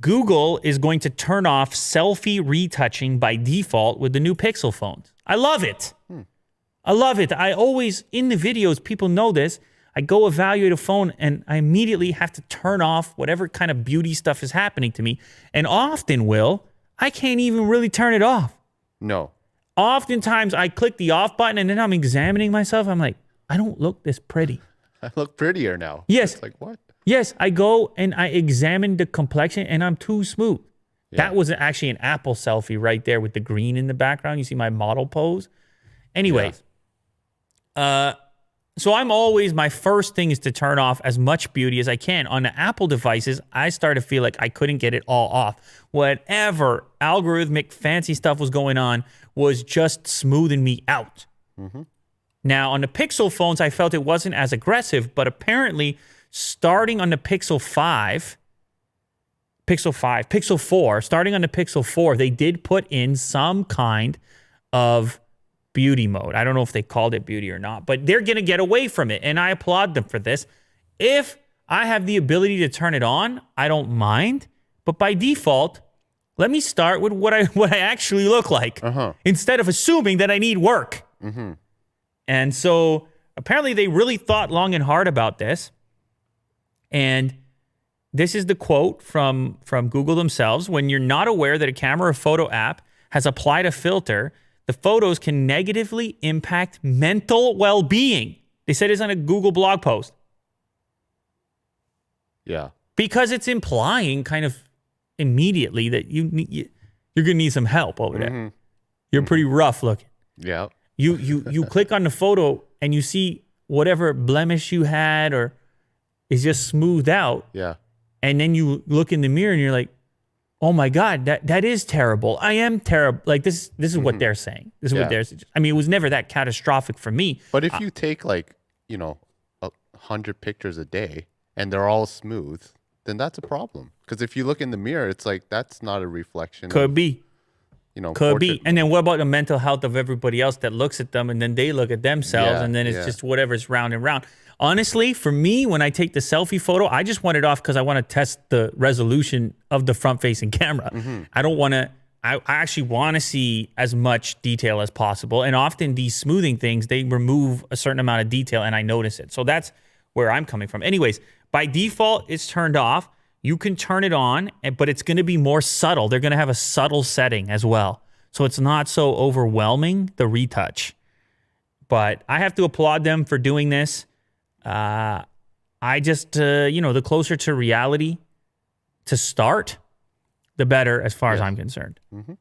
Google is going to turn off selfie retouching by default with the new Pixel phones. I love it. I love it. I always, in the videos, people know this, I go evaluate a phone and I immediately have to turn off whatever kind of beauty stuff is happening to me. And often, I can't even really turn it off. No. Oftentimes, I click the off button and then I'm examining myself. I'm like, I don't look this pretty. I look prettier now. Yes. It's like, what? Yes, I go and I examine the complexion and I'm too smooth. Yeah. That was actually an Apple selfie right there with the green in the background. You see my model pose? Anyways, so my first thing is to turn off as much beauty as I can. On the Apple devices, I started to feel like I couldn't get it all off. Whatever algorithmic fancy stuff was going on was just smoothing me out. Mm-hmm. Now, on the Pixel phones, I felt it wasn't as aggressive, but apparently starting on the Pixel 4, starting on the Pixel 4, they did put in some kind of beauty mode. I don't know if they called it beauty or not, but they're going to get away from it, and I applaud them for this. If I have the ability to turn it on, I don't mind, but by default, let me start with what I actually look like instead of assuming that I need work. Mm-hmm. And so apparently they really thought long and hard about this, and this is the quote from Google themselves. When you're not aware that a camera or photo app has applied a filter, the photos can negatively impact mental well-being. They said it's on a Google blog post. Yeah. Because it's implying kind of immediately that you're going to need some help over there. Mm-hmm. You're pretty rough looking. Yeah. You click on the photo and you see whatever blemish you had or is just smoothed out. Yeah. And then you look in the mirror and you're like, oh my God, that is terrible. I am terrible. Like this is what they're saying. This is what they're saying. I mean, it was never that catastrophic for me. But if you take 100 pictures a day and they're all smooth, then that's a problem. Because if you look in the mirror, it's like, that's not a reflection. Could be. Could be. Mode. And then what about the mental health of everybody else that looks at them and then they look at themselves and then it's just whatever's round and round. Honestly, for me, when I take the selfie photo, I just want it off because I want to test the resolution of the front-facing camera. Mm-hmm. I actually want to see as much detail as possible. And often these smoothing things, they remove a certain amount of detail and I notice it. So that's where I'm coming from. Anyways, by default, it's turned off. You can turn it on, but it's going to be more subtle. They're going to have a subtle setting as well. So it's not so overwhelming, the retouch. But I have to applaud them for doing this. I just, the closer to reality to start, the better as far as I'm concerned. Mm-hmm.